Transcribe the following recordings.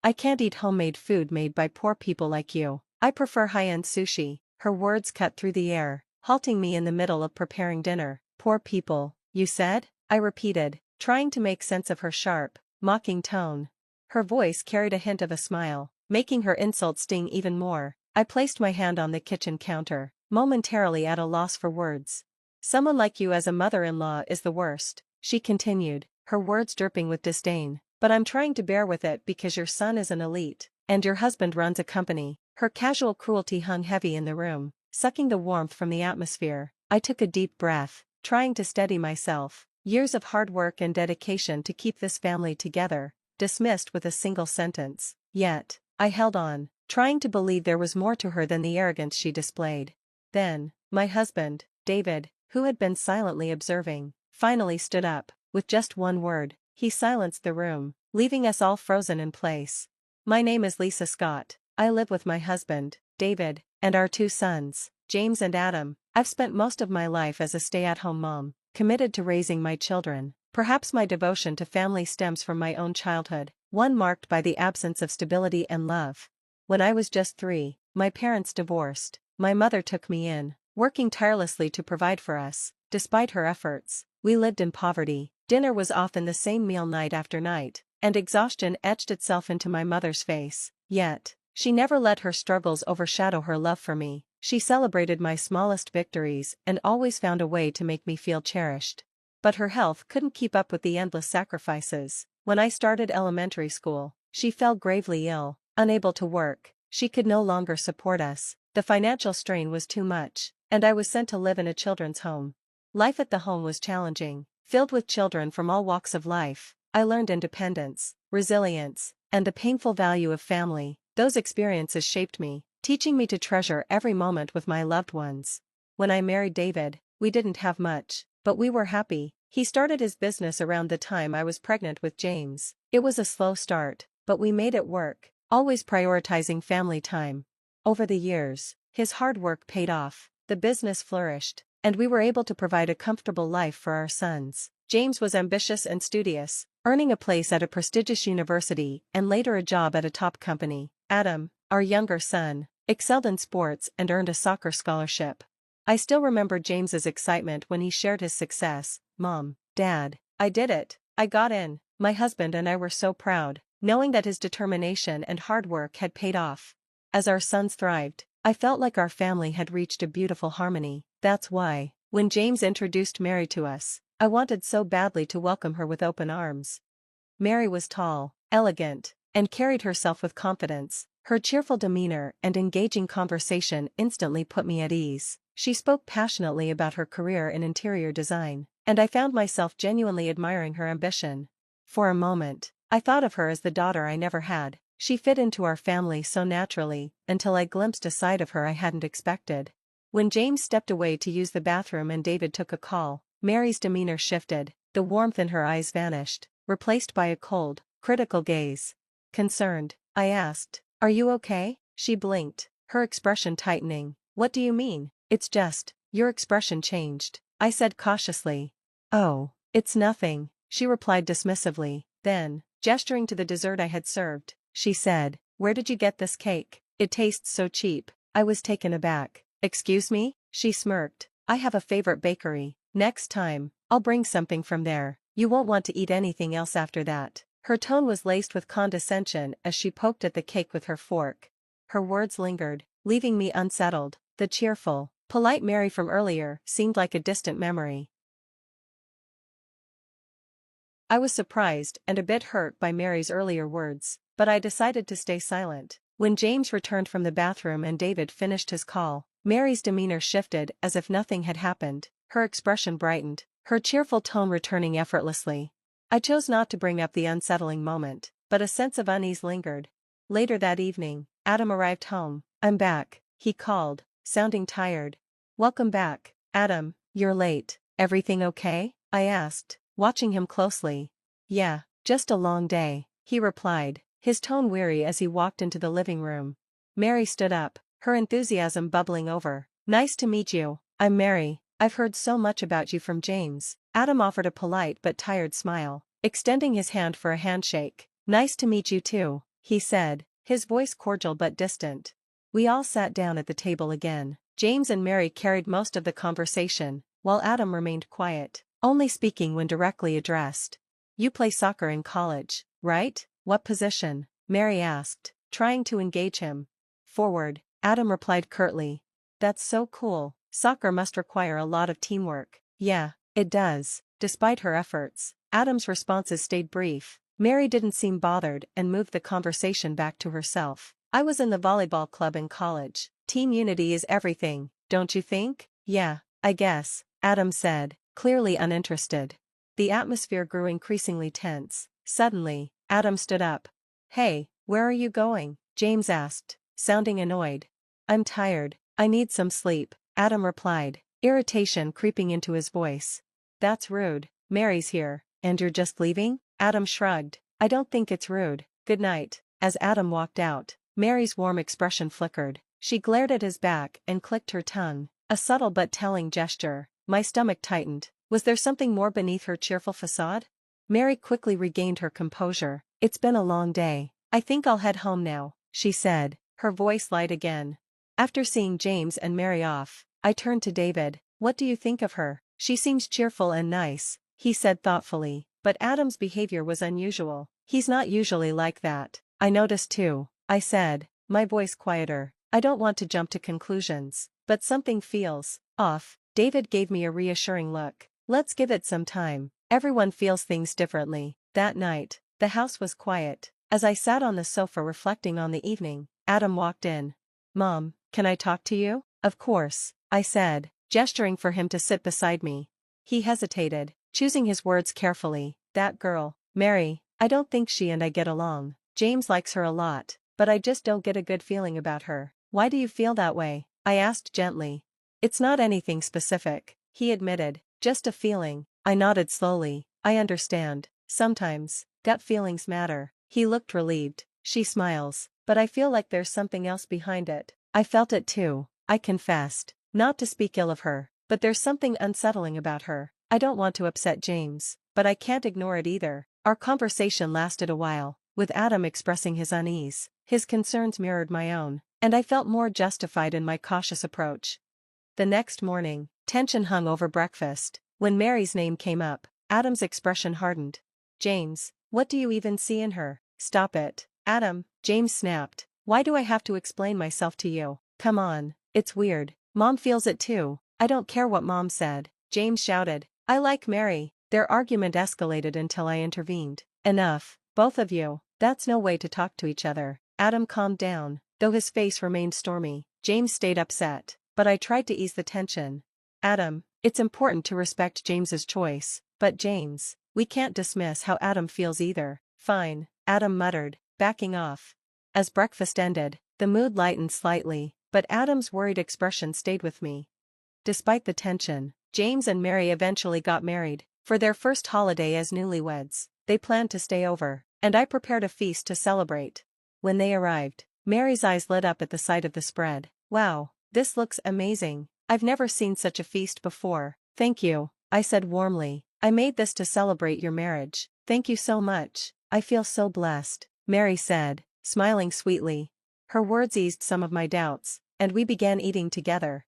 I can't eat homemade food made by poor people like you. I prefer high-end sushi. Her words cut through the air, halting me in the middle of preparing dinner. Poor people, you said? I repeated, trying to make sense of her sharp, mocking tone. Her voice carried a hint of a smile, making her insult sting even more. I placed my hand on the kitchen counter, momentarily at a loss for words. Someone like you as a mother-in-law is the worst, she continued, her words dripping with disdain. But I'm trying to bear with it because your son is an elite, and your husband runs a company. Her casual cruelty hung heavy in the room, sucking the warmth from the atmosphere. I took a deep breath, trying to steady myself. Years of hard work and dedication to keep this family together, dismissed with a single sentence. Yet, I held on, trying to believe there was more to her than the arrogance she displayed. Then, my husband, David, who had been silently observing, finally stood up. With just one word, he silenced the room, leaving us all frozen in place. My name is Lisa Scott. I live with my husband, David, and our 2 sons, James and Adam. I've spent most of my life as a stay-at-home mom, committed to raising my children. Perhaps my devotion to family stems from my own childhood, one marked by the absence of stability and love. When I was just 3, my parents divorced. My mother took me in, working tirelessly to provide for us. Despite her efforts, we lived in poverty. Dinner was often the same meal night after night, and exhaustion etched itself into my mother's face. Yet, she never let her struggles overshadow her love for me. She celebrated my smallest victories and always found a way to make me feel cherished. But her health couldn't keep up with the endless sacrifices. When I started elementary school, she fell gravely ill. Unable to work, she could no longer support us. The financial strain was too much, and I was sent to live in a children's home. Life at the home was challenging, filled with children from all walks of life. I learned independence, resilience, and the painful value of family. Those experiences shaped me, teaching me to treasure every moment with my loved ones. When I married David, we didn't have much, but we were happy. He started his business around the time I was pregnant with James. It was a slow start, but we made it work, always prioritizing family time. Over the years, his hard work paid off, the business flourished, and we were able to provide a comfortable life for our sons. James was ambitious and studious, earning a place at a prestigious university and later a job at a top company. Adam, our younger son, excelled in sports and earned a soccer scholarship. I still remember James's excitement when he shared his success. Mom, Dad, I did it. I got in. My husband and I were so proud, knowing that his determination and hard work had paid off. As our sons thrived, I felt like our family had reached a beautiful harmony. That's why, when James introduced Mary to us, I wanted so badly to welcome her with open arms. Mary was tall, elegant, and carried herself with confidence. Her cheerful demeanor and engaging conversation instantly put me at ease. She spoke passionately about her career in interior design, and I found myself genuinely admiring her ambition. For a moment, I thought of her as the daughter I never had. She fit into our family so naturally, until I glimpsed a side of her I hadn't expected. When James stepped away to use the bathroom and David took a call, Mary's demeanor shifted, the warmth in her eyes vanished, replaced by a cold, critical gaze. Concerned, I asked, "Are you okay?" She blinked, her expression tightening. "What do you mean?" "It's just, your expression changed," I said cautiously. "Oh, it's nothing," she replied dismissively. Then, gesturing to the dessert I had served, she said, "Where did you get this cake? It tastes so cheap." I was taken aback. "Excuse me?" She smirked. "I have a favorite bakery. Next time, I'll bring something from there. You won't want to eat anything else after that." Her tone was laced with condescension as she poked at the cake with her fork. Her words lingered, leaving me unsettled. The cheerful, polite Mary from earlier seemed like a distant memory. I was surprised and a bit hurt by Mary's earlier words, but I decided to stay silent. When James returned from the bathroom and David finished his call, Mary's demeanor shifted as if nothing had happened. Her expression brightened, her cheerful tone returning effortlessly. I chose not to bring up the unsettling moment, but a sense of unease lingered. Later that evening, Adam arrived home. "I'm back," he called, sounding tired. "Welcome back, Adam. You're late. Everything okay?" I asked, watching him closely. "Yeah, just a long day," he replied, his tone weary as he walked into the living room. Mary stood up, her enthusiasm bubbling over. "Nice to meet you. I'm Mary. I've heard so much about you from James." Adam offered a polite but tired smile, extending his hand for a handshake. "Nice to meet you too," he said, his voice cordial but distant. We all sat down at the table again. James and Mary carried most of the conversation, while Adam remained quiet, only speaking when directly addressed. You play soccer in college, right? What position? Mary asked, trying to engage him. Forward, Adam replied curtly. That's so cool. Soccer must require a lot of teamwork. Yeah, it does. Despite her efforts, Adam's responses stayed brief. Mary didn't seem bothered and moved the conversation back to herself. I was in the volleyball club in college. Team unity is everything, don't you think? Yeah, I guess, Adam said, clearly uninterested. The atmosphere grew increasingly tense. Suddenly, Adam stood up. Hey, where are you going? James asked, sounding annoyed. I'm tired, I need some sleep, Adam replied, irritation creeping into his voice. That's rude. Mary's here, and you're just leaving? Adam shrugged. I don't think it's rude. Good night. As Adam walked out, Mary's warm expression flickered. She glared at his back and clicked her tongue, a subtle but telling gesture. My stomach tightened. Was there something more beneath her cheerful facade? Mary quickly regained her composure. It's been a long day. I think I'll head home now, she said, her voice light again. After seeing James and Mary off, I turned to David. What do you think of her? She seems cheerful and nice, he said thoughtfully, but Adam's behavior was unusual. He's not usually like that. I noticed too, I said, my voice quieter. I don't want to jump to conclusions, but something feels off. David gave me a reassuring look. Let's give it some time. Everyone feels things differently. That night, the house was quiet. As I sat on the sofa reflecting on the evening, Adam walked in. Mom, can I talk to you? Of course, I said, gesturing for him to sit beside me. He hesitated, choosing his words carefully. That girl, Mary, I don't think she and I get along. James likes her a lot, but I just don't get a good feeling about her. Why do you feel that way? I asked gently. It's not anything specific, he admitted, just a feeling. I nodded slowly. I understand. Sometimes, gut feelings matter. He looked relieved. She smiles, but I feel like there's something else behind it. I felt it too, I confessed, not to speak ill of her, but there's something unsettling about her. I don't want to upset James, but I can't ignore it either. Our conversation lasted a while, with Adam expressing his unease. His concerns mirrored my own, and I felt more justified in my cautious approach. The next morning, tension hung over breakfast. When Mary's name came up, Adam's expression hardened. James, what do you even see in her? Stop it, Adam, James snapped. Why do I have to explain myself to you? Come on, it's weird. Mom feels it too. I don't care what Mom said, James shouted. I like Mary. Their argument escalated until I intervened. Enough, both of you. That's no way to talk to each other. Adam calmed down, though his face remained stormy. James stayed upset, but I tried to ease the tension. Adam, it's important to respect James's choice, but James, we can't dismiss how Adam feels either. Fine, Adam muttered, backing off. As breakfast ended, the mood lightened slightly, but Adam's worried expression stayed with me. Despite the tension, James and Mary eventually got married. For their first holiday as newlyweds, they planned to stay over, and I prepared a feast to celebrate. When they arrived, Mary's eyes lit up at the sight of the spread. Wow, this looks amazing. I've never seen such a feast before. Thank you, I said warmly. I made this to celebrate your marriage. Thank you so much. I feel so blessed, Mary said, smiling sweetly. Her words eased some of my doubts, and we began eating together.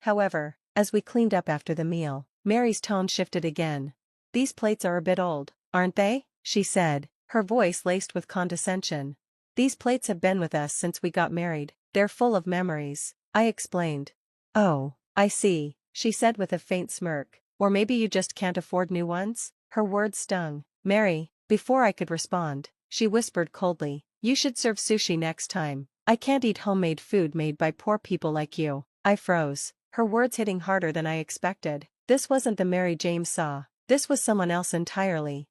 However, as we cleaned up after the meal, Mary's tone shifted again. These plates are a bit old, aren't they? She said, her voice laced with condescension. These plates have been with us since we got married. They're full of memories, I explained. Oh, I see, she said with a faint smirk. Or maybe you just can't afford new ones? Her words stung. Mary, before I could respond, she whispered coldly, you should serve sushi next time. I can't eat homemade food made by poor people like you. I froze, her words hitting harder than I expected. This wasn't the Mary James saw. This was someone else entirely.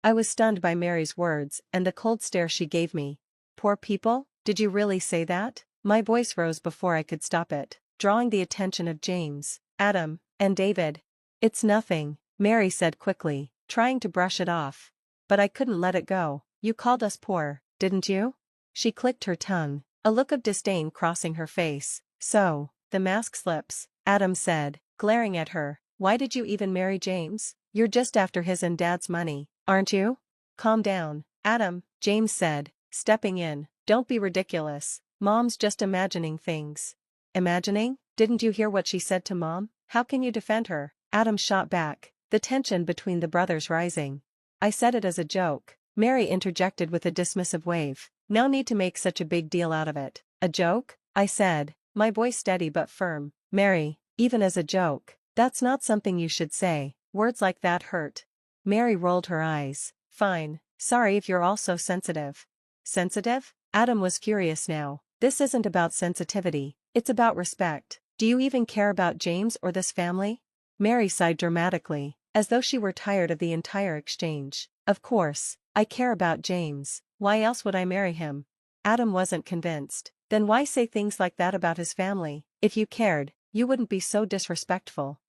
I was stunned by Mary's words and the cold stare she gave me. Poor people? Did you really say that? My voice rose before I could stop it, drawing the attention of James, Adam, and David. It's nothing, Mary said quickly, trying to brush it off. But I couldn't let it go. You called us poor, didn't you? She clicked her tongue, a look of disdain crossing her face. So, the mask slips, Adam said, glaring at her. Why did you even marry James? You're just after his and Dad's money, aren't you? Calm down, Adam, James said, stepping in. Don't be ridiculous. Mom's just imagining things. Imagining? Didn't you hear what she said to Mom? How can you defend her? Adam shot back, the tension between the brothers rising. I said it as a joke. Mary interjected with a dismissive wave. No need to make such a big deal out of it. A joke? I said, my voice steady but firm. Mary, even as a joke, that's not something you should say. Words like that hurt. Mary rolled her eyes. Fine, sorry if you're all so sensitive. Sensitive? Adam was furious now. This isn't about sensitivity, it's about respect. Do you even care about James or this family? Mary sighed dramatically, as though she were tired of the entire exchange. Of course, I care about James. Why else would I marry him? Adam wasn't convinced. Then why say things like that about his family? If you cared, you wouldn't be so disrespectful.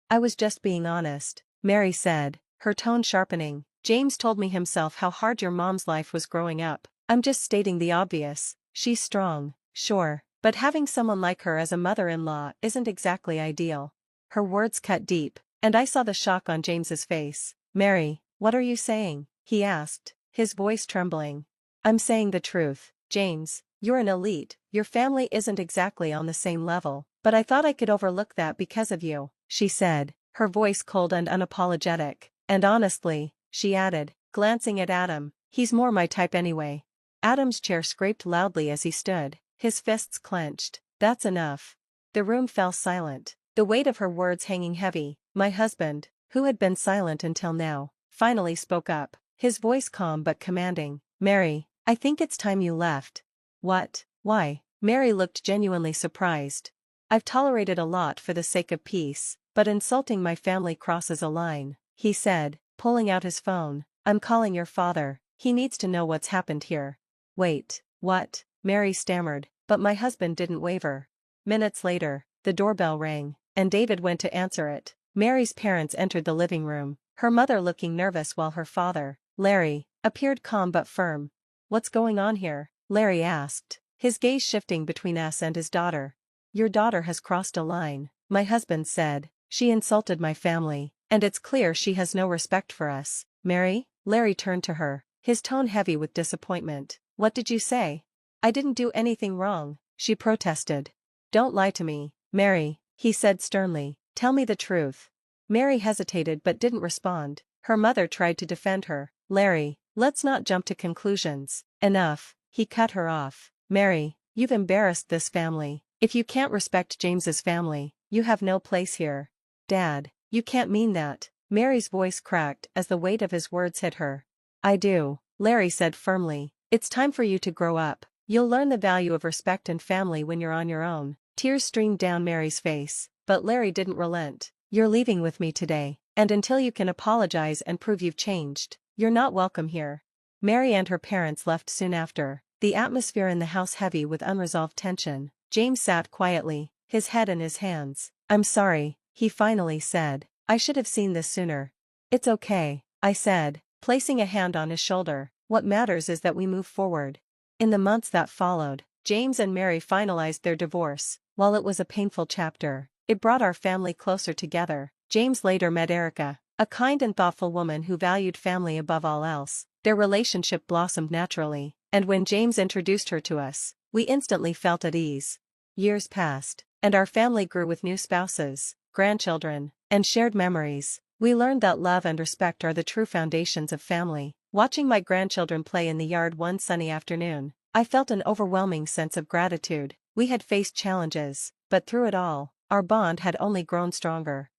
I was just being honest, Mary said, her tone sharpening. James told me himself how hard your mom's life was growing up. I'm just stating the obvious. She's strong, sure, but having someone like her as a mother-in-law isn't exactly ideal. Her words cut deep, and I saw the shock on James's face. Mary, what are you saying? He asked, his voice trembling. I'm saying the truth, James. You're an elite, your family isn't exactly on the same level, but I thought I could overlook that because of you, she said, her voice cold and unapologetic. And honestly, she added, glancing at Adam, he's more my type anyway. Adam's chair scraped loudly as he stood, his fists clenched. That's enough. The room fell silent, the weight of her words hanging heavy. My husband, who had been silent until now, finally spoke up, his voice calm but commanding. Mary, I think it's time you left. What? Why? Mary looked genuinely surprised. I've tolerated a lot for the sake of peace, but insulting my family crosses a line, he said, pulling out his phone. I'm calling your father, he needs to know what's happened here. Wait, what? Mary stammered, but my husband didn't waver. Minutes later, the doorbell rang, and David went to answer it. Mary's parents entered the living room, her mother looking nervous while her father, Larry, appeared calm but firm. What's going on here? Larry asked, his gaze shifting between us and his daughter. Your daughter has crossed a line, my husband said. She insulted my family, and it's clear she has no respect for us. Mary? Larry turned to her, his tone heavy with disappointment. What did you say? I didn't do anything wrong, she protested. Don't lie to me, Mary, he said sternly. Tell me the truth. Mary hesitated but didn't respond. Her mother tried to defend her. Larry, let's not jump to conclusions. Enough, he cut her off. Mary, you've embarrassed this family. If you can't respect James's family, you have no place here. Dad, you can't mean that. Mary's voice cracked as the weight of his words hit her. I do, Larry said firmly. It's time for you to grow up. You'll learn the value of respect and family when you're on your own. Tears streamed down Mary's face, but Larry didn't relent. You're leaving with me today, and until you can apologize and prove you've changed, you're not welcome here. Mary and her parents left soon after, the atmosphere in the house heavy with unresolved tension. James sat quietly, his head in his hands. I'm sorry, he finally said. I should have seen this sooner. It's okay, I said, placing a hand on his shoulder. What matters is that we move forward. In the months that followed, James and Mary finalized their divorce. While it was a painful chapter, it brought our family closer together. James later met Erica, a kind and thoughtful woman who valued family above all else. Their relationship blossomed naturally, and when James introduced her to us, we instantly felt at ease. Years passed, and our family grew with new spouses, grandchildren, and shared memories. We learned that love and respect are the true foundations of family. Watching my grandchildren play in the yard one sunny afternoon, I felt an overwhelming sense of gratitude. We had faced challenges, but through it all, our bond had only grown stronger.